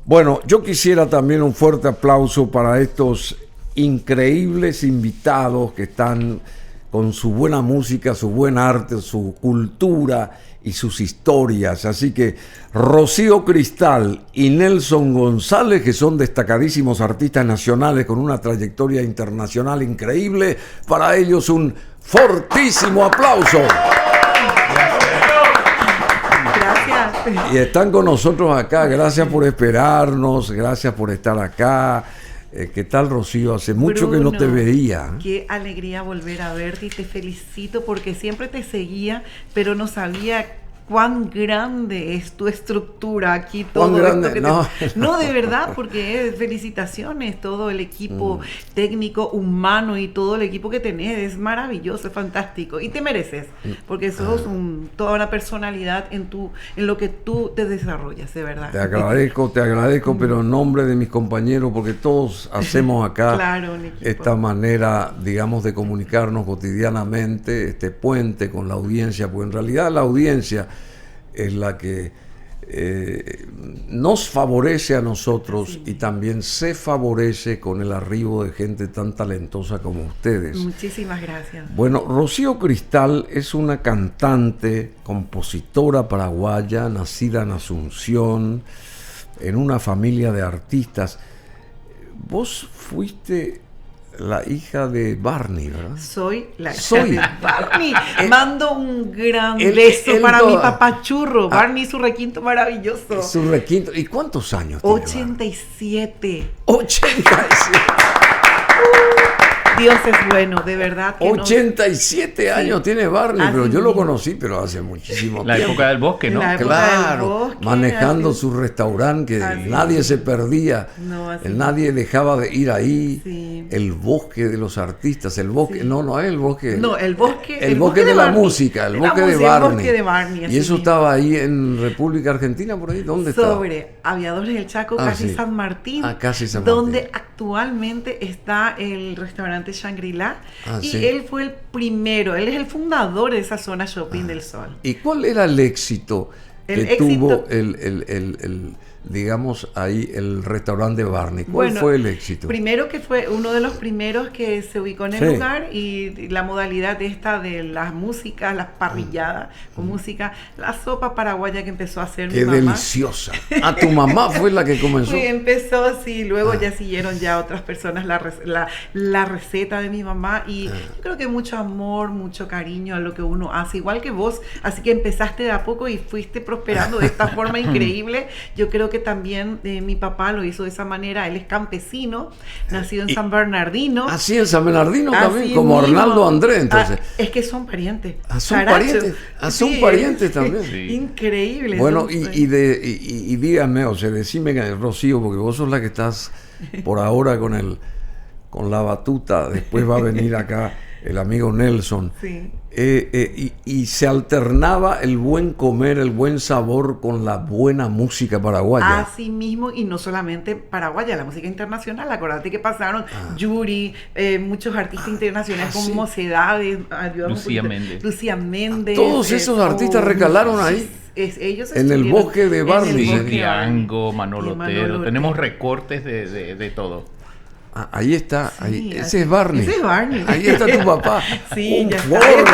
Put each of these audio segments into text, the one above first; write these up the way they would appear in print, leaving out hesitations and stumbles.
Bueno, yo quisiera también un fuerte aplauso para estos increíbles invitados que están con su buena música, su buen arte, su cultura y sus historias. Así que Rocío Cristal y Nelson González, que son destacadísimos artistas nacionales con una trayectoria internacional increíble, para ellos un fortísimo aplauso. Gracias. Y están con nosotros acá. Gracias por esperarnos, gracias por estar acá. ¿Qué tal, Rocío? Hace mucho Bruno, que no te veía. Qué alegría volver a verte y te felicito porque siempre te seguía, pero no sabía cuán grande es tu estructura aquí, todo esto que no, de verdad, porque felicitaciones, todo el equipo técnico, humano y todo el equipo que tenés, es maravilloso, es fantástico y te mereces, porque sos toda una personalidad en lo que tú te desarrollas, de verdad. Te agradezco, pero en nombre de mis compañeros, porque todos hacemos acá claro, esta manera, digamos, de comunicarnos cotidianamente, este puente con la audiencia, porque en realidad la audiencia es la que nos favorece a nosotros, sí, y también se favorece con el arribo de gente tan talentosa como ustedes. Muchísimas gracias. Bueno, Rocío Cristal es una cantante, compositora paraguaya, nacida en Asunción, en una familia de artistas. Vos fuiste la hija de Barney, ¿verdad? Soy la hija de Barney. Mando un gran beso para mi papá Churro. Barney, su requinto maravilloso. Su requinto. ¿Y cuántos años tiene? 87. 87. Dios es bueno, de verdad. Que 87 años tiene Barney, pero yo lo conocí, pero hace muchísimo tiempo. La época del bosque, ¿no? Claro, manejando su restaurante, que nadie se perdía, nadie dejaba de ir ahí. Sí. El bosque de los artistas, el bosque, no es el bosque. No, el bosque de la música, el bosque de Barney. El bosque de Barney. Y eso estaba ahí en República Argentina, por ahí, ¿dónde estaba? Sobre Aviadores del Chaco, casi San Martín. Casi San Martín. Donde actualmente está el restaurante Shangri-La, y sí, él fue el primero, él es el fundador de esa zona shopping del Sol. ¿Y cuál era el éxito tuvo digamos ahí el restaurante Barney? ¿Cuál fue el éxito? Primero que fue uno de los primeros que se ubicó en el lugar, y la modalidad esta de las músicas, las parrilladas con música, la sopa paraguaya que empezó a hacer mi mamá. ¡Qué deliciosa! ¿A tu mamá fue la que comenzó? Sí, empezó, sí, luego ya siguieron ya otras personas la receta de mi mamá, y yo creo que mucho amor, mucho cariño a lo que uno hace, igual que vos, así que empezaste de a poco y fuiste prosperando de esta forma increíble. Yo creo que también mi papá lo hizo de esa manera. Él es campesino, nacido en San Bernardino. Así en San Bernardino también, como Arnaldo Andrés, entonces. Es que son parientes. Son parientes. Son parientes también. Sí. Increíble. Bueno, y dígame, o sea, decime, Rocío, porque vos sos la que estás por ahora con la batuta. Después va a venir acá el amigo Nelson. Sí. Y se alternaba el buen comer, el buen sabor con la buena música paraguaya. Así mismo, y no solamente paraguaya, la música internacional. Acuérdate que pasaron Yuri, muchos artistas internacionales como Mocedades, Lucía Méndez. Todos esos artistas recalaron ahí. Ellos en el bosque de Barney. Diango, Manolo Otero. Tenemos recortes de todo. Ahí está, sí, ese es Barney. Ese es Barney. Ahí está tu papá. Sí, un ya fuerte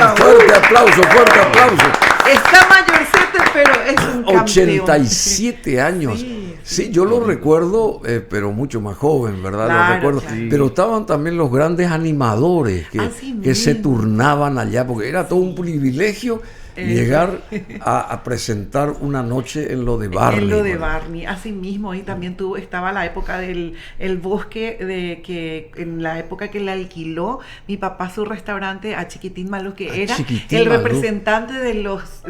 aplauso. Está mayorcete, pero es un 87 años. Sí, yo lo recuerdo, pero mucho más joven, ¿verdad? Claro, lo recuerdo. Claro. Pero estaban también los grandes animadores que se turnaban allá, porque era todo un privilegio llegar a presentar una noche en lo de Barney. En lo de Barney, así mismo, ahí también estaba la época del bosque, que en la época que le alquiló mi papá su restaurante a Chiquitín Maluf, que era el representante de los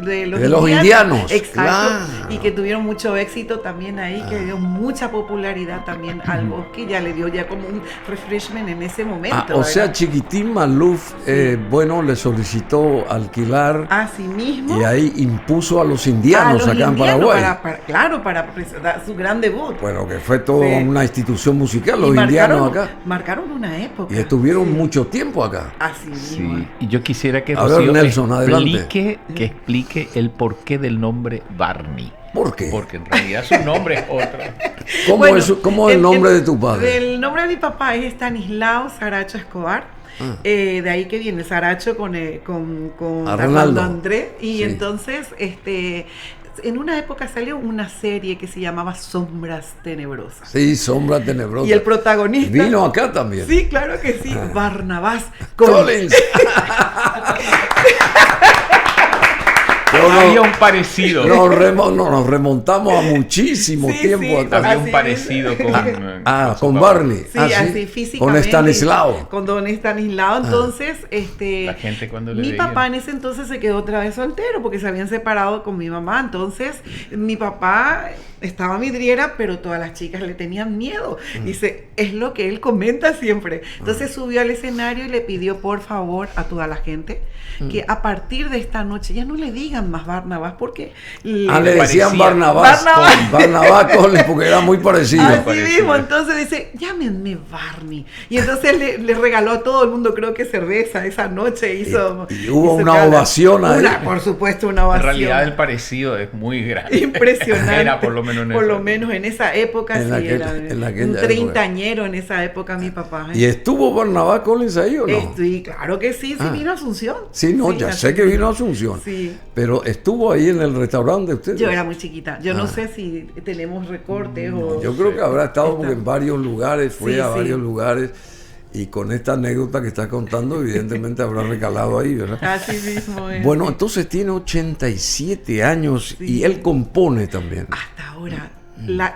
indianos. Exacto, claro. Y que tuvieron mucho éxito también ahí, que dio mucha popularidad también al bosque, ya le dio ya como un refreshment en ese momento. O sea, Chiquitín Maluf, bueno, le solicitó alquilar. Mismo, y ahí impuso a los indianos acá en Paraguay. Para presentar su gran debut. Bueno, que fue toda una institución musical, los indianos acá. Marcaron una época. Y estuvieron mucho tiempo acá. Así mismo. Sí, y yo quisiera que Rocío Nelson explique el porqué del nombre Barney. ¿Por qué? Porque en realidad su nombre es otro. ¿Cómo es el nombre de tu padre? El nombre de mi papá es Estanislao Saracho Escobar. De ahí que viene Saracho con Arnaldo Andrés. Y sí. Entonces, en una época salió una serie que se llamaba Sombras Tenebrosas. Sí, Sombras Tenebrosas. Y el protagonista... Vino acá también. Sí, claro que sí. Barnabás Collins. Había un parecido. Nos remontamos a muchísimo tiempo atrás. Había un parecido con Barney. Sí, así físicamente. Con Estanislao. Con don Estanislao. Entonces, la gente cuando le mi veía. papá en ese entonces se quedó otra vez soltero porque se habían separado con mi mamá. Entonces, mi papá estaba midriera, pero todas las chicas le tenían miedo. Dice, es lo que él comenta siempre. Entonces subió al escenario y le pidió por favor a toda la gente que a partir de esta noche ya no le digan más Barnabás porque le decían Barnabás Collins porque era muy parecido. Así mismo, entonces dice, llámenme Barney. Y entonces le regaló a todo el mundo, creo que cerveza esa noche. Y hubo una ovación ahí. Por supuesto, una ovación. En realidad el parecido es muy grande. Impresionante. Era por lo menos en esa época, era un treintañero en esa época mi papá. ¿Y estuvo Barnabás Collins ahí o no? Sí, claro que sí, vino a Asunción. Sí, ya sé que vino a Asunción. Sí. Pero estuvo ahí en el restaurante de ustedes. Yo era muy chiquita. Yo no sé si tenemos recortes o... Yo creo que habrá estado porque en varios lugares, varios lugares. Y con esta anécdota que está contando, evidentemente habrá recalado ahí, ¿verdad? Así mismo es. Bueno, entonces tiene 87 años y él compone también. Hasta ahora.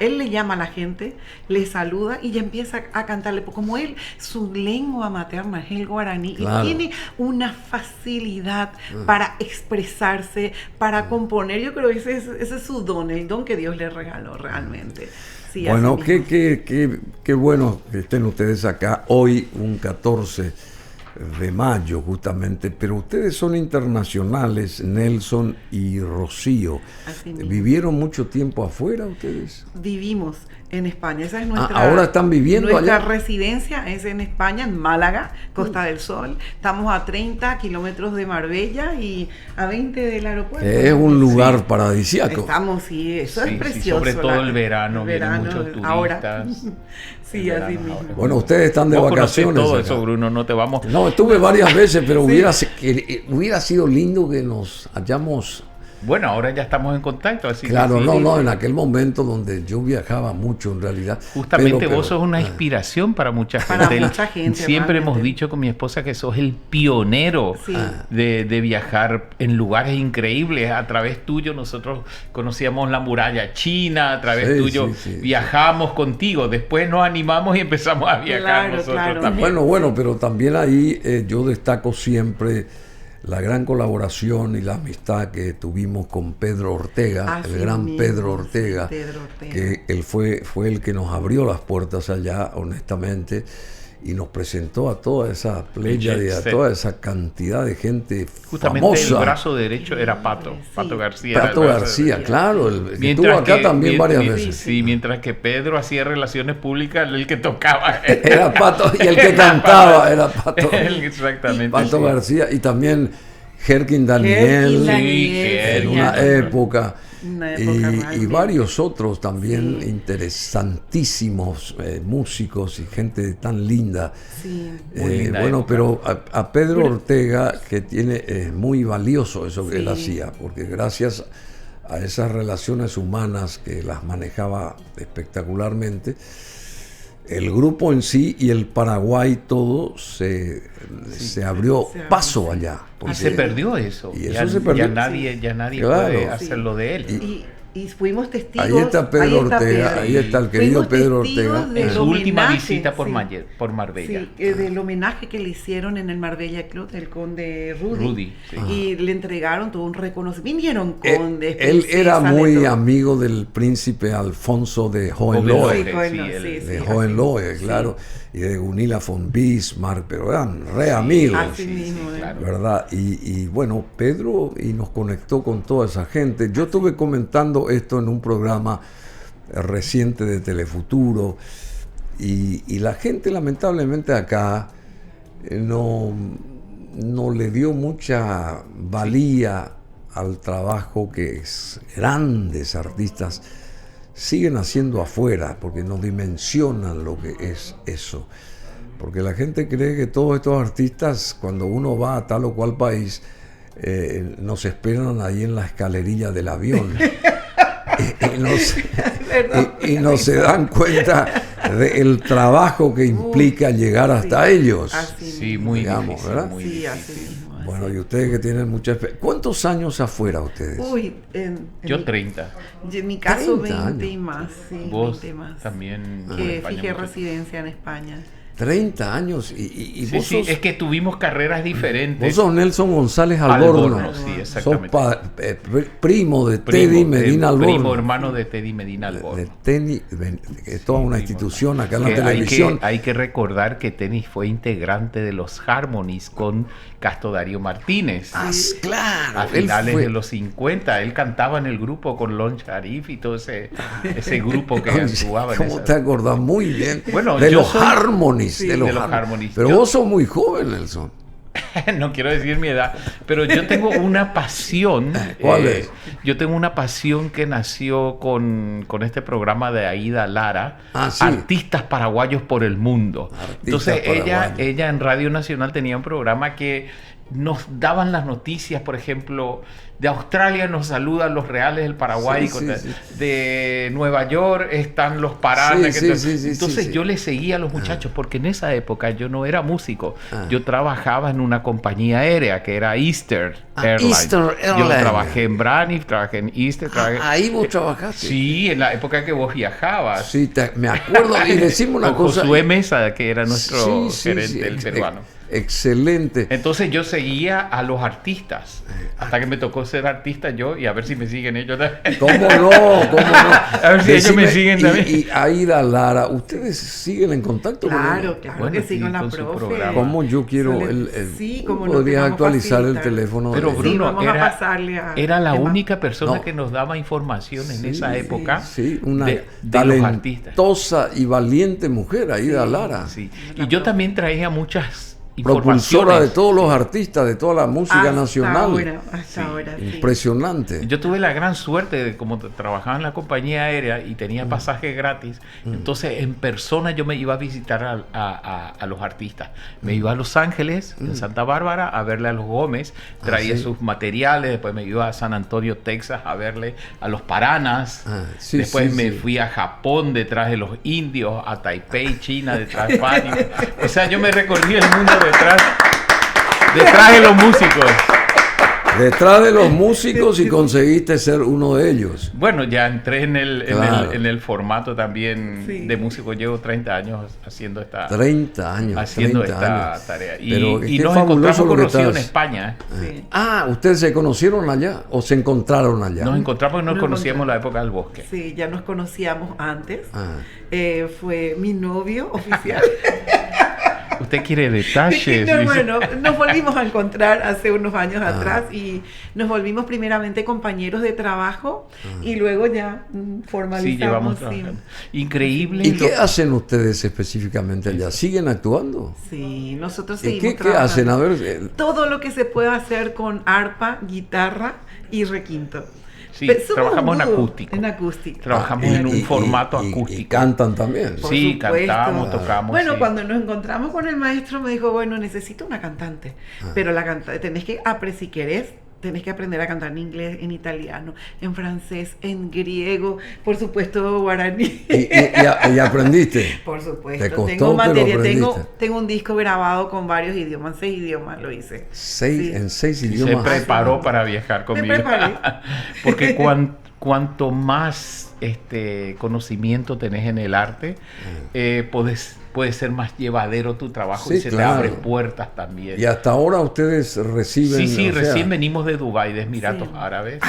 Él le llama a la gente, le saluda y ya empieza a cantarle. Como él, su lengua materna es el guaraní, claro. Y tiene una facilidad para expresarse, para componer. Yo creo que ese es su don, el don que Dios le regaló realmente. Sí, bueno, qué bueno que estén ustedes acá hoy, un 14 de mayo justamente, pero ustedes son internacionales, Nelson y Rocío. ¿Vivieron mucho tiempo afuera ustedes? Vivimos en España, esa es nuestra... ¿Ahora están viviendo nuestra allá? residencia es en España, en Málaga, Costa del Sol. Estamos a 30 kilómetros de Marbella y a 20 del aeropuerto. Es un lugar paradisíaco. Estamos, eso es precioso. Sobre todo el verano, vienen muchos turistas. Ahora. Sí, así mismo. Ahora. Bueno, ustedes están de vacaciones. Todo acá. eso, Bruno, no te vamos... No, estuve varias veces, pero hubiera sido lindo que nos hayamos... Bueno, ahora ya estamos en contacto, así claro, que sí, en aquel momento donde yo viajaba mucho en realidad. Justamente vos sos una inspiración para mucha gente. Para mucha gente. Siempre hemos dicho con mi esposa que sos el pionero de viajar en lugares increíbles. A través tuyo nosotros conocíamos la muralla china, a través tuyo viajamos contigo. Después nos animamos y empezamos a viajar nosotros también. Bueno, pero también ahí yo destaco siempre la gran colaboración y la amistad que tuvimos con Pedro Ortega, el gran Pedro Ortega, que él fue el que nos abrió las puertas allá, honestamente, y nos presentó a toda esa pléyade, a toda esa cantidad de gente justamente famosa. El brazo derecho era Pato García. Pato García, claro, el que estuvo acá también varias veces. Sí, mientras que Pedro hacía relaciones públicas, el que tocaba era Pato, y el que cantaba era Pato. Exactamente. Pato García, y también Jerkin Daniel, en una época. Y varios otros también interesantísimos músicos y gente tan linda. Linda bueno, época. pero a Pedro Ortega, que tiene muy valioso eso que él hacía, porque gracias a esas relaciones humanas que las manejaba espectacularmente, el grupo en sí y el Paraguay todo se abrió paso allá. Y se perdió eso. Y eso se perdió. Ya nadie puede hacerlo de él. Y fuimos testigos. Ahí está Pedro Ortega, ahí está el querido Pedro Ortega. En su última visita por Marbella. Sí, del homenaje que le hicieron en el Marbella Club del conde Rudy. Y le entregaron todo un reconocimiento. Vinieron condes. Él era muy amigo del príncipe Alfonso de Hohenlohe. De Hohenlohe, claro. Y de Gunilla von Bismarck, pero eran re amigos. Así mismo, ¿verdad? Y bueno, Pedro nos conectó con toda esa gente. Yo estuve comentando esto en un programa reciente de Telefuturo y la gente lamentablemente acá no le dio mucha valía al trabajo que grandes artistas siguen haciendo afuera, porque no dimensionan lo que es eso. Porque la gente cree que todos estos artistas, cuando uno va a tal o cual país, nos esperan ahí en la escalerilla del avión. y no se dan cuenta del trabajo que implica llegar hasta ellos. Sí, muy digamos, difícil, ¿verdad? muy Sí, difícil. así mismo. Bueno, y ustedes que tienen mucha experiencia. ¿Cuántos años afuera ustedes? Uy, Yo 30. En mi caso 30 20 y años. más, sí, Vos 20 más. también. Que en España fijé mucho. residencia en España. 30 años. Y Sí, vos sí, sos... es que tuvimos carreras diferentes. Vos sos Nelson González Alborno. Sí, Sos exactamente. primo de Teddy Medina Alborno. Primo hermano de Teddy Medina Alborno. De Teddy, que es toda una institución acá en la Que televisión. hay que recordar que Teddy fue integrante de los Harmonies con Casto Darío Martínez. Claro. A él finales fue- de los 50, él cantaba en el grupo con Lon Sharif y todo ese grupo que actuaba en ¿Cómo esa- te acordás? Muy bien. Bueno, de yo los soy- Harmonies. Sí, de los de los Harmonies. Harmonies. Pero Yo- vos sos muy joven, Nelson. No quiero decir mi edad, pero yo tengo una pasión. ¿Cuál es? Yo tengo una pasión que nació con este programa de Aida Lara, Ah, sí. Artistas Paraguayos por el Mundo. Artistas Entonces paraguayos. ella en Radio Nacional tenía un programa que nos daban las noticias, por ejemplo, de Australia nos saludan los Reales del Paraguay, Sí, sí, sí. de Nueva York están los Paranas. Sí, sí, Entonces sí. yo le seguía a los muchachos, porque en esa época yo no era músico, Ah. yo trabajaba en una compañía aérea que era Eastern Airlines. Eastern Yo Airlines. trabajé en Braniff, trabajé en Eastern. Ahí vos trabajaste. Sí, en la época que vos viajabas. Sí, me acuerdo. Y decimos una Con cosa. Josué Mesa, que era nuestro Sí, sí, gerente, sí, el peruano. Excelente. Entonces yo seguía a los artistas, hasta que me tocó ser artista yo y a ver si me siguen ellos. ¿Cómo no? ¿Cómo no? A ver si ellos me siguen también. Y Aida Lara, ¿ustedes siguen en contacto con Claro, ella? claro Bueno, que sí, sí, con la con su profe. programa. ¿Cómo yo quiero Sí, como no, podrías te vamos a actualizar el facilitar. teléfono? Pero de- Sí, Bruno vamos a pasarle era la Emma. única persona No. que nos daba información en Sí, esa época Sí, una de los artistas. talentosa y valiente mujer, Aida Lara. Sí. Y yo también traía muchas Propulsora informaciones. de todos los artistas, de toda la música Hasta nacional. Hasta ahora, sí. Impresionante. Yo tuve la gran suerte de, como trabajaba en la compañía aérea y tenía pasaje gratis, entonces en persona yo me iba a visitar a los artistas. Me iba a Los Ángeles, en Santa Bárbara, a verle a los Gómez, traía sí. sus materiales, después me iba a San Antonio, Texas, a verle a los Paranas, Sí, después sí, me sí. fui a Japón detrás de los indios, a Taipei, China, detrás de Fanny. O sea, yo me recorrí el mundo detrás de los músicos. Detrás de los músicos y conseguiste ser uno de ellos. Bueno, ya entré en Claro. el formato también Sí. de músico. Llevo 30 años haciendo esta, 30 años. haciendo 30 esta años. tarea. Pero Y qué nos fabuloso encontramos lo con que Rocío en estás- España. Sí. ¿Ustedes se conocieron allá o se encontraron allá? Nos encontramos y nos Nos conocíamos en la encontramos. época del bosque. Sí, ya nos conocíamos antes. Ah. Fue mi novio oficial. Usted quiere detalles. No, dice. bueno, nos volvimos a encontrar hace unos años Ah. atrás y nos volvimos primeramente compañeros de trabajo y luego ya formalizamos. Sí, llevamos sí. trabajando. Increíble. ¿Y lo- qué hacen ustedes específicamente allá? ¿Siguen actuando? Sí, nosotros ¿Y seguimos qué trabajando. hacen? A ver, Todo lo que se puede hacer con arpa, guitarra y requinto. Sí, Pero somos trabajamos un en dúo, acústico. En acústico. Trabajamos en un formato y acústico. cantan también. Por Sí, supuesto. cantamos, tocamos. Bueno, sí. cuando nos encontramos con el maestro me dijo, bueno, necesito una cantante, pero la cantante, tenés que, si querés, tenés que aprender a cantar en inglés, en italiano, en francés, en griego, por supuesto guaraní. Y aprendiste. Por supuesto, Te costó, tengo pero materia, tengo aprendiste. un disco grabado con varios idiomas, 6 idiomas lo hice. Sí. En 6 Se idiomas. preparó para viajar conmigo. preparé. Porque cuanto más conocimiento tenés en el arte, puede ser más llevadero tu trabajo Sí, y se claro. te abren puertas también. Y hasta ahora ustedes reciben. Sí, o sea, recién venimos de Dubái, de Emiratos Sí. Árabes,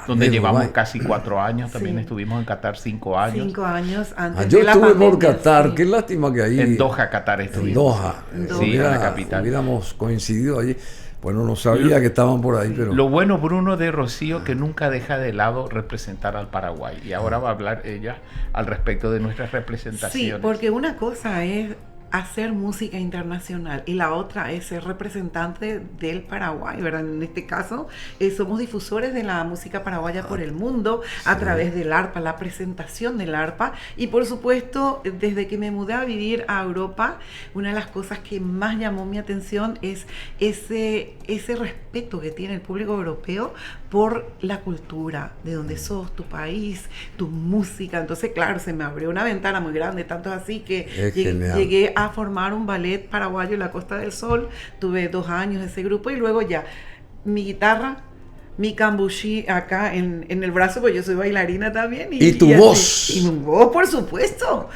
donde de llevamos Dubái. casi 4 años. También Sí. estuvimos en Qatar 5 años. 5 años antes yo de la estuve por pandemia, Qatar. sí. Qué lástima que ahí. En Doha, Qatar En estuvimos. Doha. En Doha. Sí, en la capital. Hubiéramos coincidido allí. Bueno, no sabía que estaban por ahí, pero. Lo bueno, Bruno, de Rocío, que nunca deja de lado representar al Paraguay. Y ahora va a hablar ella al respecto de nuestras Sí, representaciones. porque una cosa es hacer música internacional y la otra es ser representante del Paraguay, ¿verdad? En este caso somos difusores de la música paraguaya por el mundo a través del arpa, la presentación del arpa, y por supuesto desde que me mudé a vivir a Europa, una de las cosas que más llamó mi atención es ese respeto que tiene el público europeo por la cultura, de donde sos, tu país, tu música. Entonces, claro, se me abrió una ventana muy grande, tanto así que llegué a formar un ballet paraguayo en la Costa del Sol. Tuve 2 años ese grupo y luego ya mi guitarra, mi cambuchí acá en el brazo, pues yo soy bailarina también. ¿Y tu voz? Y mi voz, por supuesto.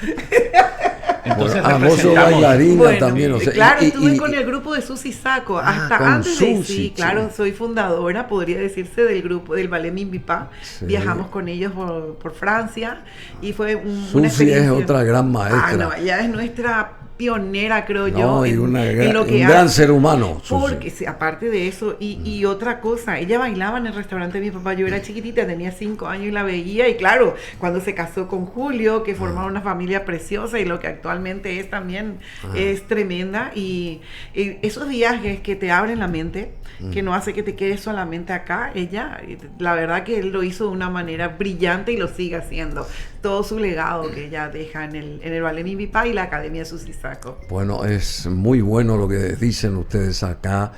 Entonces vos sos bailarina también. O sea, claro, estuve con el grupo de Susi Saco. Hasta antes de Susi, claro, soy fundadora, podría decirse, del grupo del Ballet Mi Pipá. Sí. Viajamos con ellos por Francia y fue una experiencia. Susi es otra gran maestra. No, ella es nuestra pionera, creo yo, y en lo que un gran ser humano. Porque sí, aparte de eso, y otra cosa, ella bailaba en el restaurante de mi papá. Yo era chiquitita, tenía 5 años y la veía, y claro, cuando se casó con Julio, que formaron una familia preciosa y lo que actualmente es también es tremenda, y esos viajes que te abren la mente, que no hace que te quedes solamente acá, ella, la verdad que él lo hizo de una manera brillante y lo sigue haciendo. Todo su legado que ella deja en el Ballet Mi Pipá y la Academia Susi Saco. Bueno, es muy bueno lo que dicen ustedes acá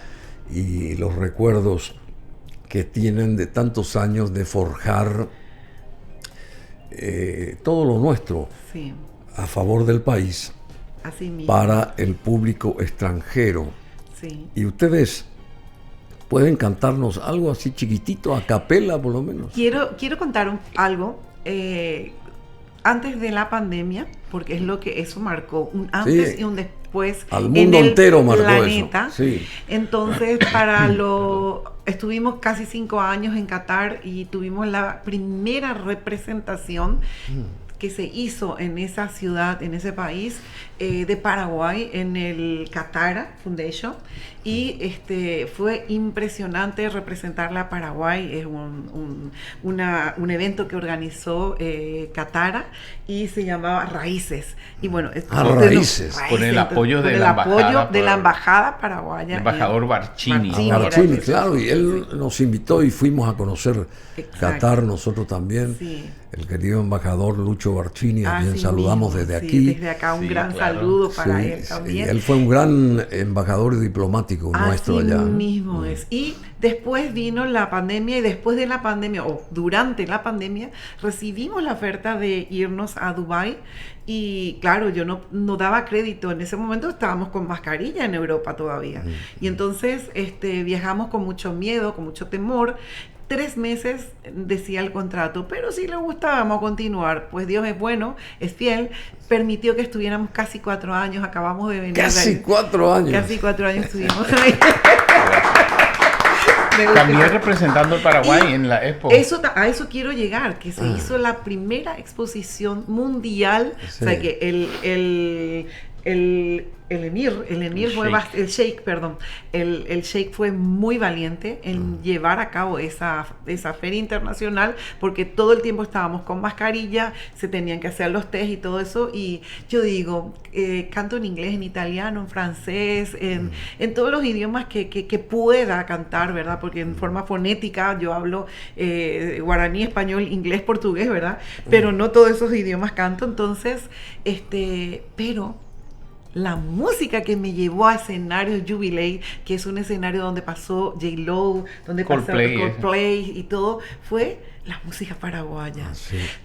y los recuerdos que tienen de tantos años de forjar todo lo nuestro a favor del país, así mismo, para el público extranjero. Sí. Y ustedes pueden cantarnos algo así chiquitito, a capela por lo menos. Quiero contar algo. Antes de la pandemia, porque es lo que eso marcó, un antes y un después al mundo entero marcó planeta. Eso. Sí. Entonces, estuvimos casi 5 años en Qatar y tuvimos la primera representación que se hizo en esa ciudad, en ese país de Paraguay, en el Katara Foundation, y fue impresionante representarla a Paraguay. Es un evento que organizó Katara y se llamaba Raíces. Y bueno, Raíces. Con el apoyo de la embajada paraguaya. El embajador Barcini. Barcini, claro, y él nos invitó y fuimos a conocer Qatar nosotros también. Sí. El querido embajador Lucho Barcini, a quien saludamos desde aquí. Desde acá un gran saludo para él también. Él fue un gran embajador diplomático nuestro allá. Así mismo es. Y después vino la pandemia, y después de la pandemia, o durante la pandemia, recibimos la oferta de irnos a Dubái. Y claro, yo no daba crédito. En ese momento estábamos con mascarilla en Europa todavía. Y entonces viajamos con mucho miedo, con mucho temor. 3 meses decía el contrato, pero si le gustaba, vamos a continuar. Pues Dios es bueno, es fiel, permitió que estuviéramos casi 4 años, acabamos de venir. Casi 4 años. Casi 4 años estuvimos ahí. También representando el Paraguay en la Expo. A eso quiero llegar, que se hizo la primera exposición mundial, o sea que el Sheikh fue muy valiente en llevar a cabo esa feria internacional, porque todo el tiempo estábamos con mascarilla, se tenían que hacer los test y todo eso, y yo digo, canto en inglés, en italiano, en francés, en todos los idiomas que pueda cantar, ¿verdad? Porque en forma fonética yo hablo guaraní, español, inglés, portugués, ¿verdad? Pero no todos esos idiomas canto, entonces, pero la música que me llevó a escenarios Jubilee, que es un escenario donde pasó J-Lo, donde pasó Coldplay y todo, fue la música paraguaya.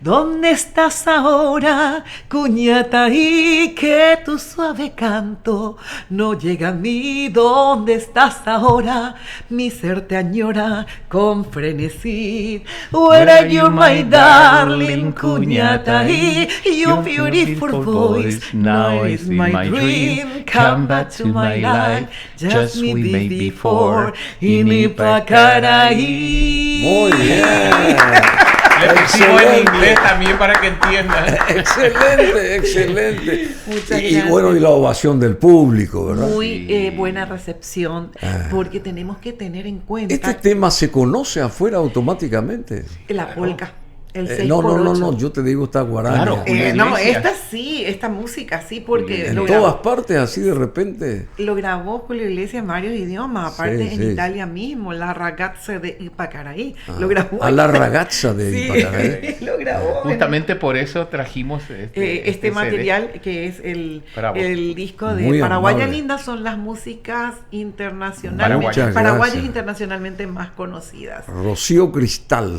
¿Dónde estás ahora, Cuñataí? Que tu suave canto no llega a mí. ¿Dónde estás ahora? Mi ser te añora con frenesí. Where are you, my darling Cuñataí? Your beautiful voice now is my dream. Come back to my life, just me did before in Ipacaraí. Muy bien. Le pusimos en inglés también para que entiendan. Excelente. Muchas gracias. Y bueno, y la ovación del público, ¿verdad? Muy buena recepción, porque tenemos que tener en cuenta... ¿Este tema se conoce afuera automáticamente? La polca. No, yo te digo esta guaraña. Claro, no, esta música sí, porque... En todas partes, así de repente. Lo grabó Julio Iglesias en varios idiomas, aparte en Italia mismo, La Ragazza de Ipacaraí. Lo grabó. La Ragazza de Ipacaraí. Lo grabó. Justamente por eso trajimos este material, que es el disco de Paraguaya Linda, son las músicas paraguayas internacionalmente más conocidas. Rocío Cristal,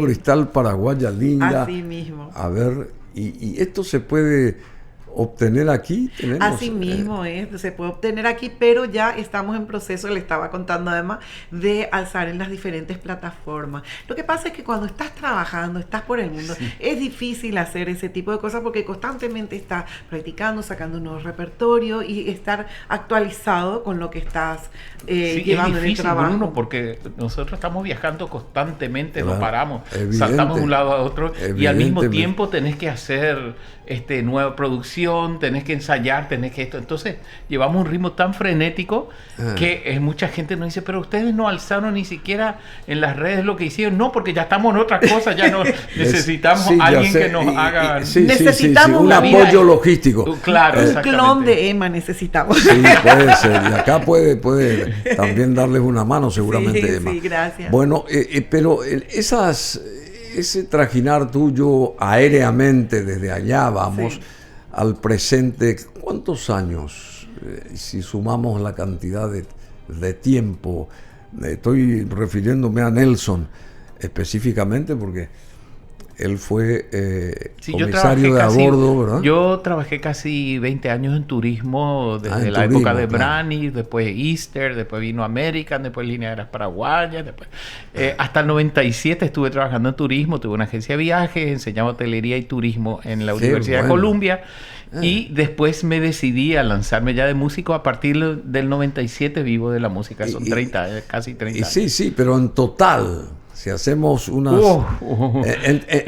Cristal, Paraguaya Linda. Así mismo. A ver, y esto se puede obtener aquí. Así mismo se puede obtener aquí, pero ya estamos en proceso, le estaba contando además, de alzar en las diferentes plataformas. Lo que pasa es que cuando estás trabajando, estás por el mundo, es difícil hacer ese tipo de cosas porque constantemente estás practicando, sacando un nuevo repertorio y estar actualizado con lo que estás llevando en el trabajo. Bruno, porque nosotros estamos viajando constantemente, no paramos, saltamos de un lado a otro y al mismo tiempo tenés que hacer nueva producción, tenés que ensayar, tenés que esto. Entonces llevamos un ritmo tan frenético que mucha gente nos dice, pero ustedes no alzaron ni siquiera en las redes lo que hicieron. No, porque ya estamos en otra cosa, ya no necesitamos alguien que nos haga... necesitamos un apoyo logístico. Claro, un clon de Emma necesitamos. Sí, puede ser. Y acá puede también darles una mano seguramente, Emma. Sí, gracias. Bueno, pero ese trajinar tuyo aéreamente desde allá, vamos, al presente, ¿cuántos años? Si sumamos la cantidad de tiempo, estoy refiriéndome a Nelson específicamente porque él fue comisario de a bordo, ¿verdad? Yo trabajé casi 20 años en turismo, desde la época de Brani, después Easter, después vino American, después Línea Aéreas Paraguayas, después, hasta el 97 estuve trabajando en turismo, tuve una agencia de viajes, enseñaba hotelería y turismo en la Universidad de Columbia. Y después me decidí a lanzarme ya de músico. A partir del 97 vivo de la música, son casi 30 años. Sí, pero en total, si hacemos unas...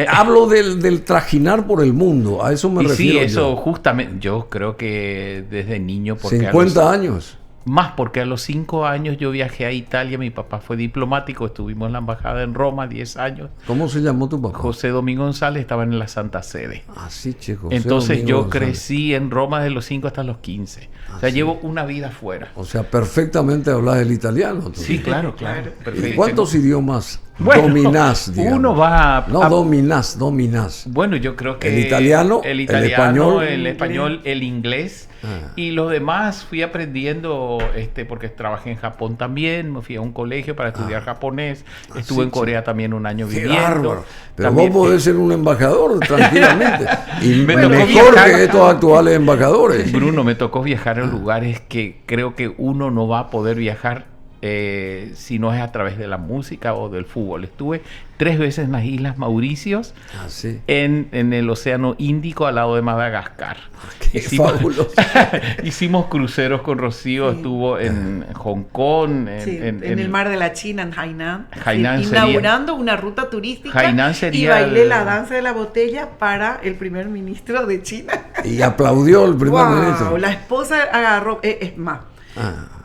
hablo del trajinar por el mundo, a eso me refiero. Sí, eso justamente, yo creo que desde niño... Porque 50 años. Más, porque a los 5 años yo viajé a Italia, mi papá fue diplomático, estuvimos en la embajada en Roma 10 años. ¿Cómo se llamó tu papá? José Domingo González, estaba en la Santa Sede. Sí, chico. Entonces yo crecí en Roma desde los 5 hasta los 15. O sea, llevo una vida fuera. O sea, perfectamente hablas el italiano. Sí, claro. ¿Y cuántos idiomas dominás, digamos? Uno va... dominás. Bueno, yo creo que... El italiano, el español, el inglés. Y los demás fui aprendiendo, porque trabajé en Japón también, me fui a un colegio para estudiar japonés, estuve en Corea también un año viviendo. Bárbaro. Pero también, vos podés ser un embajador tranquilamente. Y mejor que estos actuales embajadores. Bruno, me tocó viajar a lugares que creo que uno no va a poder viajar si no es a través de la música o del fútbol. Estuve 3 veces en las Islas Mauricios, en el Océano Índico, al lado de Madagascar. Fabuloso. Hicimos cruceros con Rocío, estuvo en Hong Kong, en el mar de la China, en Hainan. Inaugurando una ruta turística. Y bailé la danza de la botella para el primer ministro de China. Y aplaudió el primer ministro. La esposa agarró, es más.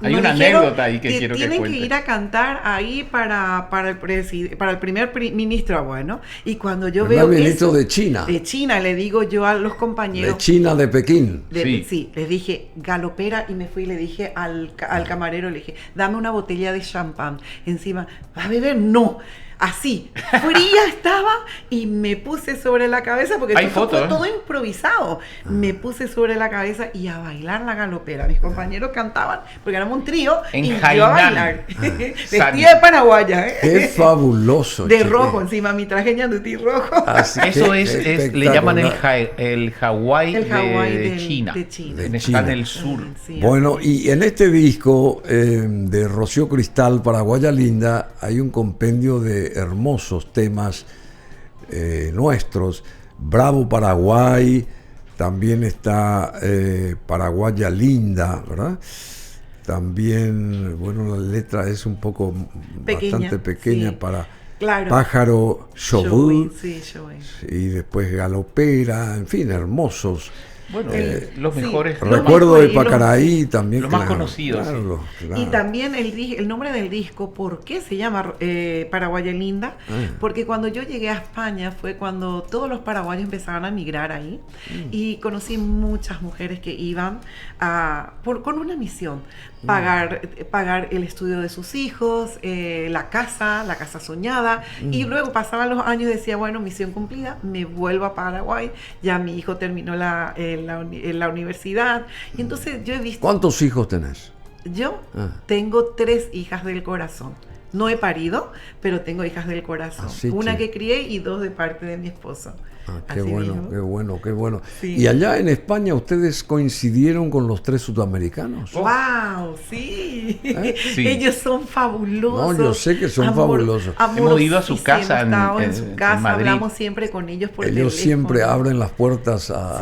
Hay una anécdota ahí que quiero que cuente. Tienen que ir a cantar ahí para el primer ministro, bueno. Y cuando yo veo el ministro de China. De China, le digo yo a los compañeros. De China, de Pekín. Sí, les dije, galopera, y me fui y le dije al camarero, le dije, dame una botella de champán. Encima, ¿vas a beber? No. Así, fría estaba, y me puse sobre la cabeza, porque fue todo improvisado. Me puse sobre la cabeza y a bailar la galopera. Mis compañeros cantaban, porque éramos un trío, y yo a bailar. Vestida de paraguaya. ¡Qué fabuloso! De rojo, encima mi traje ñandutí rojo. Eso le llaman el Hawái de China. Está en el sur. Bueno, y en este disco de Rocío Cristal, Paraguaya Linda, hay un compendio de hermosos temas nuestros. Bravo Paraguay, también está Paraguaya Linda, ¿verdad? También, bueno, la letra es un poco bastante pequeña para Pájaro Chobú, y después Galopera, en fin, hermosos Bueno, los mejores. Sí, recuerdo de Pacaraí también. Los más conocidos. Claro, sí. Claro. Y también el nombre del disco, ¿por qué se llama Paraguaya Linda? Porque cuando yo llegué a España fue cuando todos los paraguayos empezaron a migrar ahí y conocí muchas mujeres que iban con una misión, pagar el estudio de sus hijos, la casa soñada, y luego pasaban los años y decía, bueno, misión cumplida, me vuelvo a Paraguay, ya mi hijo terminó la universidad, y entonces yo he visto... ¿Cuántos hijos tenés? Yo tengo 3 hijas del corazón. No he parido, pero tengo hijas del corazón. Una que crié y 2 de parte de mi esposo. Qué bueno, qué bueno. Sí. ¿Y allá en España ustedes coincidieron con los 3 sudamericanos? ¡Wow! Sí. Sí. Ellos son fabulosos. No, yo sé que son fabulosos. Hemos ido a su casa en su casa, hablamos siempre con ellos por teléfono. Ellos siempre abren las puertas a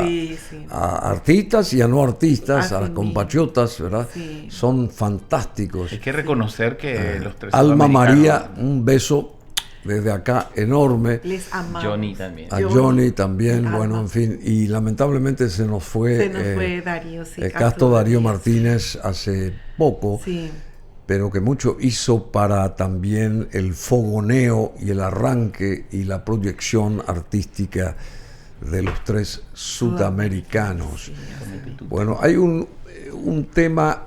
artistas y a no artistas, a compatriotas, ¿verdad? Sí. Son fantásticos. Hay que reconocer que los 3 Alma María, un beso desde acá enorme. Les amamos. Johnny también. A Johnny también, bueno, en fin. Y lamentablemente se nos fue Darío, Castro Darío Martínez hace poco, pero que mucho hizo para también el fogoneo y el arranque y la proyección artística de los 3 sudamericanos. Bueno, hay un tema.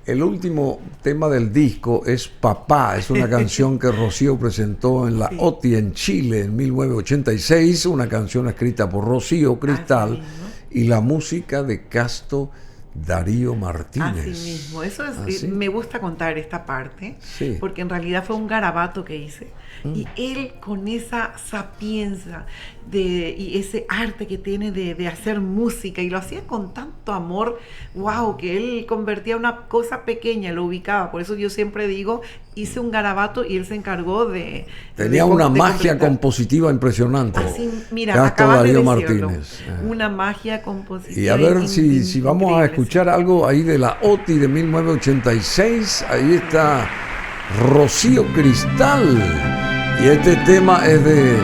El último tema del disco es Papá, es una canción que Rocío presentó en la OTI en Chile en 1986, una canción escrita por Rocío Cristal y la música de Castro Darío Martínez. Así mismo, eso es, me gusta contar esta parte, porque en realidad fue un garabato que hice, y él con esa sapiencia y ese arte que tiene de hacer música, y lo hacía con tanto amor, wow, que él convertía una cosa pequeña, lo ubicaba, por eso yo siempre digo, hice un garabato y él se encargó de... Tenía una magia compositiva impresionante. Así, mira, Castro Darío Martínez. Una magia compositiva. Y a ver si vamos a escuchar algo ahí de la OTI de 1986. Ahí está Rocío Cristal. Y este tema es de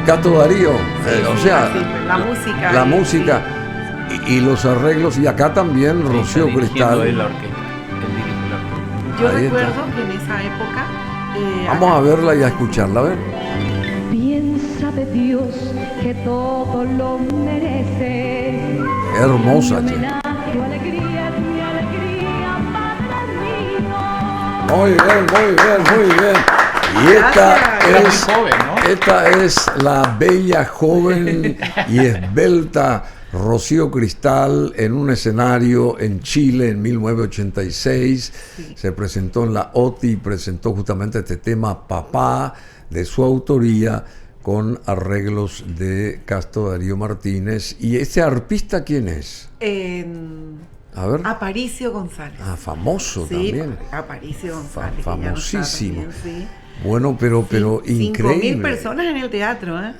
Castro Darío. O sea, la música y los arreglos. Y acá también Rocío Cristal. Yo recuerdo que en esa época... vamos a verla y a escucharla, a ver. Piensa de Dios que todo lo merece. Hermosa, che. Muy bien. Y esta es la bella, joven y esbelta Rocío Cristal en un escenario en Chile en 1986. Se presentó en la OTI y presentó justamente este tema Papá, de su autoría, con arreglos de Castro Darío Martínez. ¿Y ese arpista quién es? A ver. Aparicio González. Famoso también. Aparicio González. Famosísimo. Bueno, pero increíble. 5.000 personas en el teatro, ¿eh?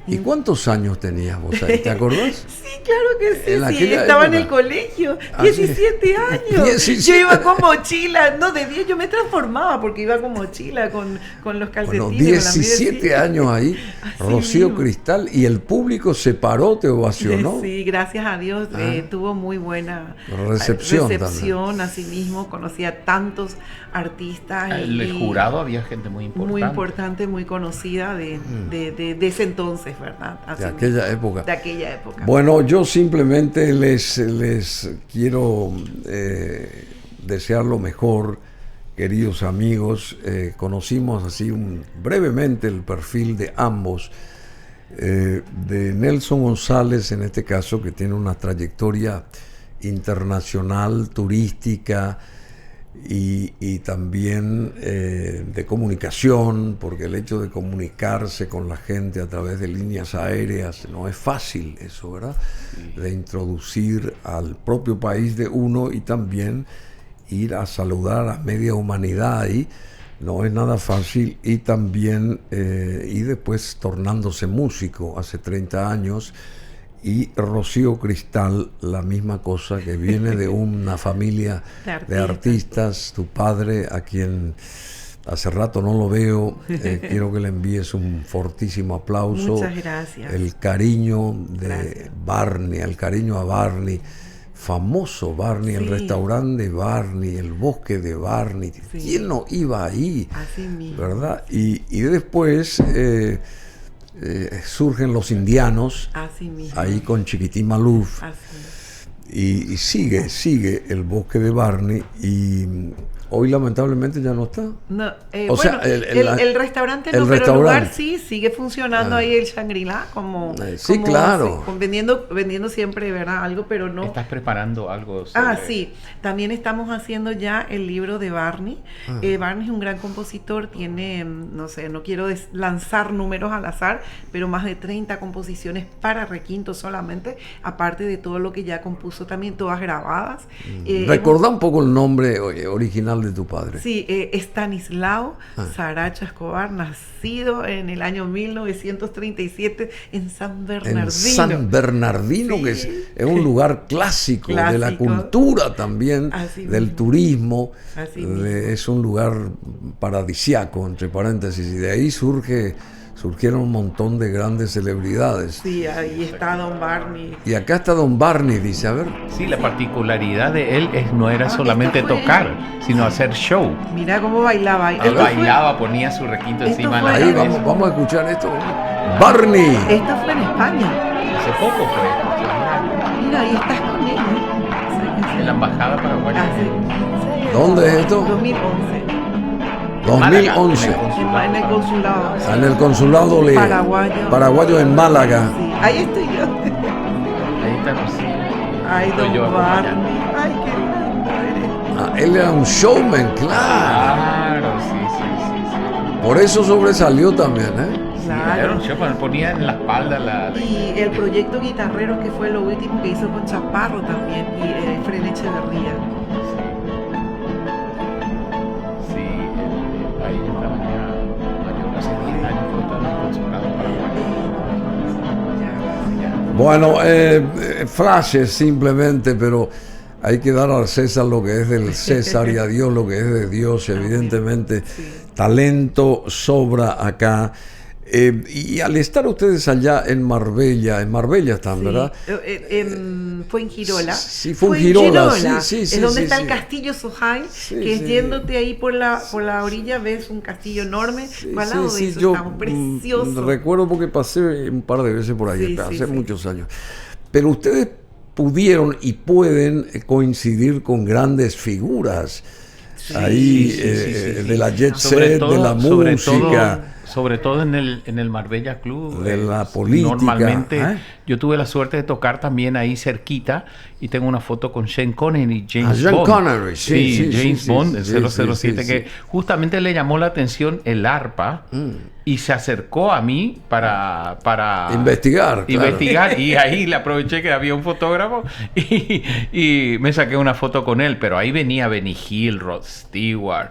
¿Y cuántos años tenías vos ahí? ¿Te acordás? Sí, claro que sí. Estaba en el colegio, 17 años. 17. Yo iba con mochila, no, de 10 yo me transformaba porque iba con mochila, con los calcetines. Bueno, 17 años ahí, Rocío Cristal, y el público se paró, te ovacionó. Sí, gracias a Dios, tuvo muy buena recepción así mismo, conocía tantos artistas. El jurado había gente muy importante. Muy importante, muy conocida de ese entonces, ¿verdad? De aquella época. De aquella época. Bueno, yo simplemente les quiero desear lo mejor, queridos amigos. Conocimos así brevemente el perfil de ambos. De Nelson González, en este caso, que tiene una trayectoria internacional, turística, y también de comunicación, porque el hecho de comunicarse con la gente a través de líneas aéreas no es fácil eso, ¿verdad? Sí. De introducir al propio país de uno y también ir a saludar a media humanidad ahí, no es nada fácil. Y también y después tornándose músico hace 30 años. Y Rocío Cristal, la misma cosa, que viene de una familia de artistas, tu padre, a quien Hace rato no lo veo. Quiero que le envíes un fortísimo aplauso. Muchas gracias. El cariño de Barney, el cariño a Barney. Famoso Barney, el restaurante de Barney, el bosque de Barney. Sí. ¿Quién no iba ahí? Así mismo. ¿Verdad? Y después surgen los indianos. Así mismo. Ahí con Chiquitín Maluf. Así. Y sigue el bosque de Barney. Y hoy lamentablemente ya no está. No, o sea, el restaurante no, pero el lugar sí sigue funcionando ahí, el Shangri-La, sí, claro. Vendiendo siempre, ¿verdad? Algo, pero no. ¿Estás preparando algo sobre... Sí. También estamos haciendo ya el libro de Barney. Barney es un gran compositor, tiene, no sé, no quiero lanzar números al azar, pero más de 30 composiciones para requinto solamente, aparte de todo lo que ya compuso también, todas grabadas. Recordá un poco el nombre original de tu padre. Sí, Estanislao Saracho Escobar, nacido en el año 1937 en San Bernardino. En San Bernardino, sí, que es un lugar clásico de la cultura también, del turismo. Es un lugar paradisiaco, entre paréntesis, y de ahí surgieron un montón de grandes celebridades. Sí, ahí está Don Barney. Y acá está Don Barney, dice, a ver. Sí, la particularidad de él no era solamente tocar, sino hacer show. Mira cómo bailaba. Él bailaba, ponía su requinto encima de la cabeza. Ahí vamos a escuchar esto. Barney. Esto fue en España. Hace poco fue. Mira, ahí estás con él. En la embajada paraguaya. ¿Dónde es esto? 2011. 2011. En el consulado. Sí. En el consulado paraguayo en Málaga. Sí. Ahí estoy yo. Ahí está Lucía. Ay, Don Barney. Ay, qué lindo eres. Él era un showman, claro. Claro, sí. Por eso sobresalió también, Claro. Era un showman, ponía en la espalda Y el proyecto Guitarreros, que fue lo último que hizo con Chaparro también, y Fren Echeverría. Bueno, flashes simplemente, pero hay que dar al César lo que es del César y a Dios lo que es de Dios. Evidentemente, talento sobra acá. Y al estar ustedes allá en Marbella están, ¿verdad? Fue en Girola. Sí, fue en Girola. Sí, es donde está el Castillo Sohai, que yéndote ahí por la orilla ves un castillo enorme. Al lado de eso estamos, precioso. Recuerdo porque pasé un par de veces por ahí, hace muchos años. Pero ustedes pudieron y pueden coincidir con grandes figuras ahí de la jet set, de la música. Sobre todo en el Marbella Club. De la política. Normalmente yo tuve la suerte de tocar también ahí cerquita y tengo una foto con Sean Connery y James Bond. Sean Connery, James Bond, el 007, que justamente le llamó la atención el arpa y se acercó a mí para investigar. Y ahí le aproveché que había un fotógrafo y me saqué una foto con él, pero ahí venía Benny Hill, Rod Stewart.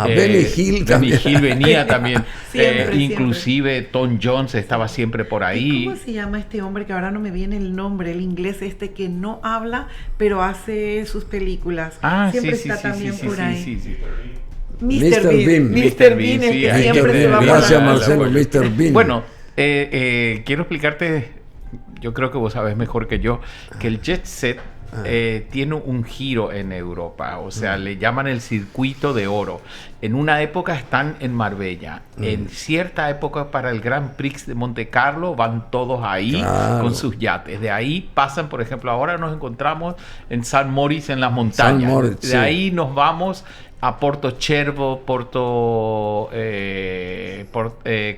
Benny Hill también. Benny Hill venía también. Inclusive Tom Jones estaba siempre por ahí. ¿Cómo se llama este hombre que ahora no me viene el nombre, el inglés que no habla, pero hace sus películas? Siempre está también por ahí. Mr. Bean. Mr. Bean siempre se va por ahí. Gracias, Marcelo, Mr. Bean. Bueno, quiero explicarte, yo creo que vos sabés mejor que yo, que el jet set tiene un giro en Europa, o sea, le llaman el circuito de oro. En una época están en Marbella, en cierta época para el Grand Prix de Monte Carlo van todos ahí con sus yates. De ahí pasan, por ejemplo, ahora nos encontramos en San Moritz en las montañas. De ahí nos vamos a Porto Cervo,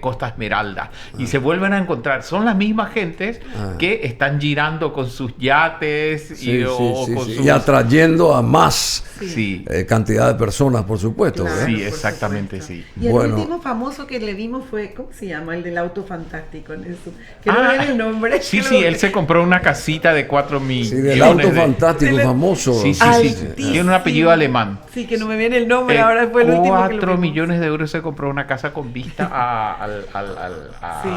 Costa Esmeralda, y se vuelven a encontrar. Son las mismas gentes que están girando con sus yates y atrayendo a más cantidad de personas, por supuesto. Claro, sí, exactamente, sí. Y el último famoso que le vimos fue, ¿cómo se llama? El del auto fantástico en eso. Que no viene el nombre. Sí, él se compró una casita de 4 millones. Sí, del auto fantástico famoso. Sí. Tiene un apellido alemán. Sí, que no me viene el nombre, ahora fue el último que 4 millones de euros se compró una casa con vista a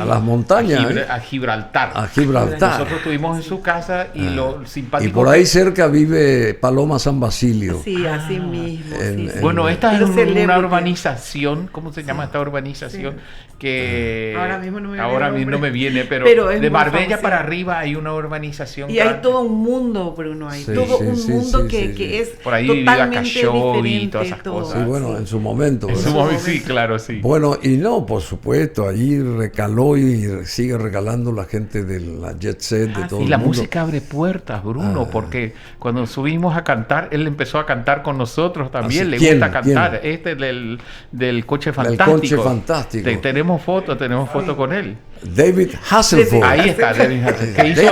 las montañas. A Gibraltar. A Gibraltar. Nosotros estuvimos en su casa y lo simpático. Y por ahí cerca vive Paloma San Basilio. Sí, así mismo. Bueno, esta es una urbanización. ¿Cómo se llama esta urbanización? Que ahora mismo no me viene, pero de Marbella para arriba hay una urbanización. Y hay todo un mundo, Bruno, hay todo un mundo que es por ahí totalmente diferente y todas esas cosas. Sí, bueno, en su momento. Sí, claro, sí. Bueno, y no, por supuesto, allí recaló y sigue recalando la gente de la jet set, de todo el mundo. Y la música abre puertas, Bruno, porque cuando subimos a cantar, él empezó a cantar con nosotros también. Le gusta cantar. ¿Quién? Del Coche Fantástico. El Coche Fantástico. Tenemos fotos con él. David Hasselhoff. Ahí está, David Hasselhoff. Que hizo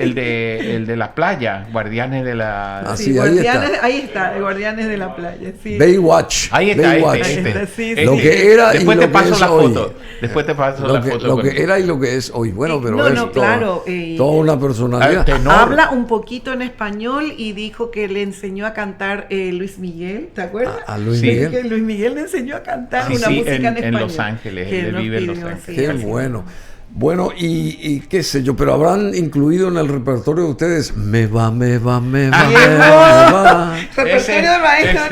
el de la playa, Guardianes de la... ahí está, Guardianes de la playa. Sí. Baywatch. Ahí está, Lo que era y después lo te paso que es la hoy. foto. Después te paso la foto. Lo que era y lo que es hoy. Bueno, pero claro. Toda una personalidad. Habla un poquito en español y dijo que le enseñó a cantar Luis Miguel, ¿te acuerdas? A Luis Miguel. Que Luis Miguel le enseñó a cantar una música en español. En Los Ángeles, él vive en Los Ángeles. Qué bueno. Bueno, y qué sé yo, pero habrán incluido en el repertorio de ustedes Me va. Repertorio de maestros.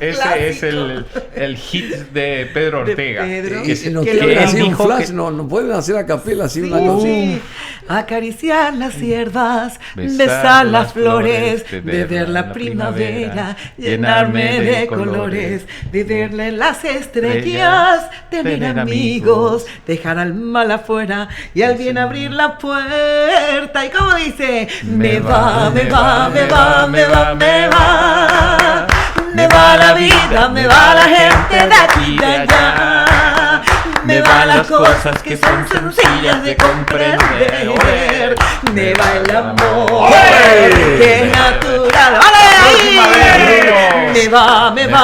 Ese es el hit de Pedro Ortega. No pueden hacer a capela así una cosa. Sí. Acariciar las hierbas, besar las flores, beber la primavera, llenarme de colores, vivirle las estrellas, tener amigos, dejar al mal afuera y al bien abrir la puerta. ¿Y cómo dice? Me va la vida, me va la gente de aquí y de allá. Me van las cosas que son sencillas de comprender. Me va el amor que es natural. ¡Vale! Me va. Me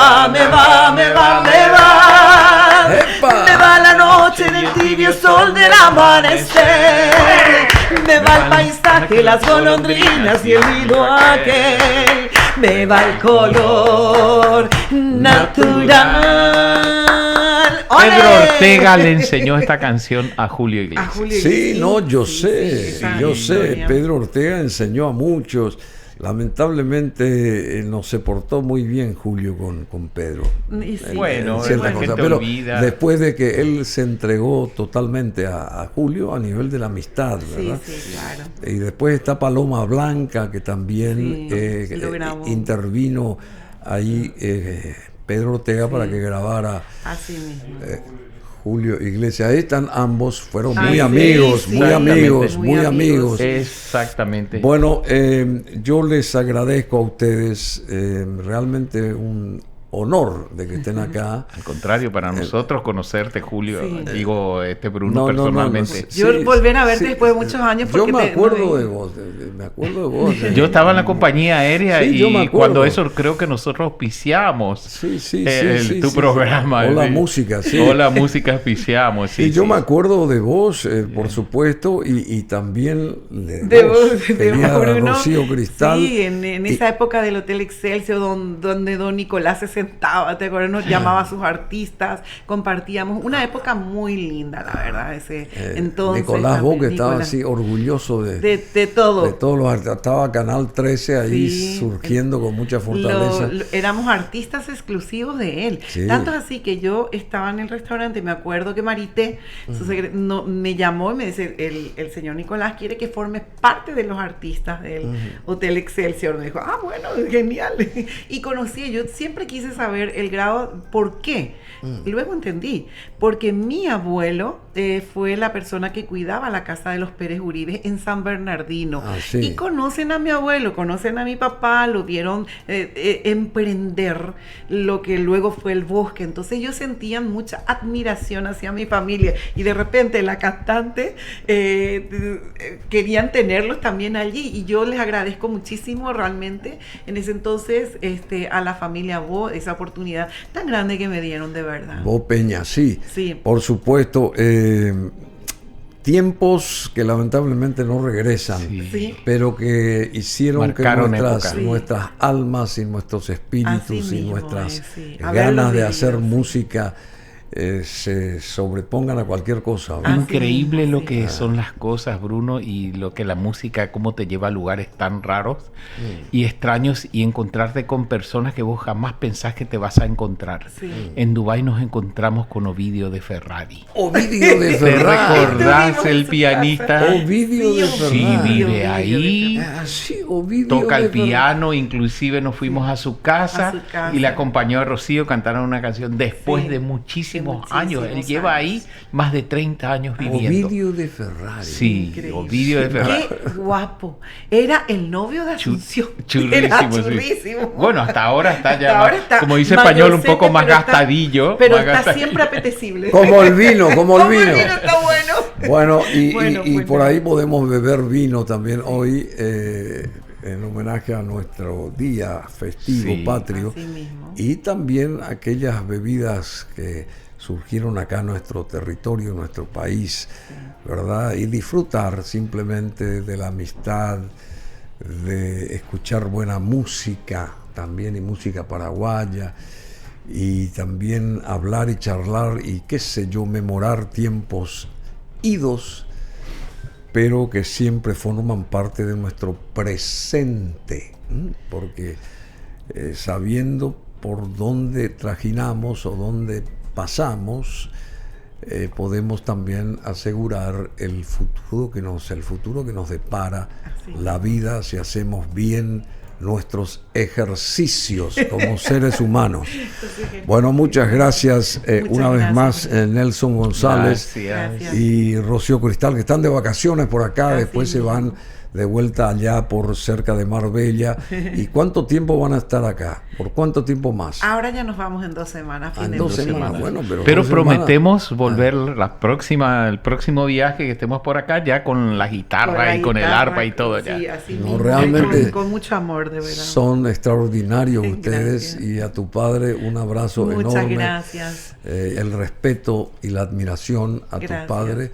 va la noche en el tibio sol del amanecer. Me va el paisaje, las golondrinas y el hilo aquel. Me va el color natural. Pedro Ortega le enseñó esta canción a Julio Iglesias. Sí, no, yo sé. Pedro Ortega enseñó a muchos. Lamentablemente no se portó muy bien Julio con Pedro. Pero después de que él se entregó totalmente a Julio a nivel de la amistad, ¿verdad? Sí, claro. Y después está Paloma Blanca, que también intervino ahí Pedro Ortega para que grabara así mismo. Julio Iglesias. Ahí están ambos, fueron muy amigos. Exactamente. Bueno, yo les agradezco a ustedes, realmente un honor de que estén acá. Al contrario, para nosotros conocerte, Julio, digo, Bruno, personalmente. Yo volver a verte después de muchos años. Yo me acuerdo de vos, Yo estaba en la compañía aérea y cuando eso creo que nosotros auspiciamos tu programa. Hola Música, Hola Música auspiciamos. Y yo me acuerdo de vos, por supuesto, y también de Bruno, Rocío Cristal. Sí, en esa época del Hotel Excelsior, donde don Nicolás se sentaba, ¿te acuerdas? Nos llamaba a sus artistas, compartíamos una época muy linda, la verdad, entonces. Nicolás Bo, que estaba así orgulloso de todo. De todos los artistas. Estaba Canal 13 ahí surgiendo con mucha fortaleza. Éramos artistas exclusivos de él. Tanto así que yo estaba en el restaurante, me acuerdo que Marité me llamó y me dice, el señor Nicolás quiere que formes parte de los artistas del Hotel Excelsior. Me dijo, bueno, genial. Y conocí, yo siempre quise saber el grado, ¿por qué? Y luego entendí, porque mi abuelo fue la persona que cuidaba la casa de los Pérez Uribe en San Bernardino. Y conocen a mi abuelo, conocen a mi papá, lo vieron emprender lo que luego fue el bosque. Entonces ellos sentían mucha admiración hacia mi familia. Y de repente la cantante querían tenerlos también allí. Y yo les agradezco muchísimo realmente en ese entonces a la familia Bo, esa oportunidad tan grande que me dieron, de verdad. Bo Peña, sí. Por supuesto. tiempos que lamentablemente no regresan, pero que hicieron marcaron que nuestras almas y nuestros espíritus y nuestras ganas de hacer música se sobrepongan a cualquier cosa. Increíble lo que son las cosas, Bruno, y lo que la música, cómo te lleva a lugares tan raros y extraños, y encontrarte con personas que vos jamás pensás que te vas a encontrar. En Dubái nos encontramos con Ovidio de Ferrari. Ovidio de Ferrari. ¿Te recordás el pianista? Ovidio de Ferrari. Sí, vive ahí. Ovidio toca el piano, inclusive nos fuimos a su casa y le acompañó a Rocío, cantaron una canción después de muchísimos años. Él lleva ahí más de 30 años viviendo. Ovidio de Ferrari. Sí, increíble. Ovidio de Ferrari. Qué guapo. Era el novio de Asunción. Churrísimo. Era churrísimo. Sí. Bueno, hasta ahora está ya ahora más, está como dice español, un poco más gastadillo. Pero está siempre apetecible. Como el vino, como el vino. Está bueno. Bueno, y por ahí podemos beber vino también hoy, en homenaje a nuestro día festivo patrio, y también aquellas bebidas que surgieron acá en nuestro territorio, en nuestro país, ¿verdad? Y disfrutar simplemente de la amistad, de escuchar buena música también, y música paraguaya, y también hablar y charlar y qué sé yo, memorar tiempos idos, pero que siempre forman parte de nuestro presente, porque sabiendo por dónde trajinamos o dónde pasamos, podemos también asegurar el futuro que nos depara la vida si hacemos bien nuestros ejercicios como seres humanos. Bueno, muchas gracias una vez más, Nelson González y Rocío Cristal, que están de vacaciones por acá, después se van de vuelta allá por cerca de Marbella. ¿Y cuánto tiempo van a estar acá? ¿Por cuánto tiempo más? Ahora ya nos vamos en 2 semanas. En 2 semanas, bueno, pero prometemos volver el próximo viaje que estemos por acá ya con la guitarra con el arpa y todo ya. Sí, así no, mismo. realmente con mucho amor, de verdad. Son extraordinarios ustedes, y a tu padre un abrazo enorme. Muchas gracias. El respeto y la admiración a tu padre.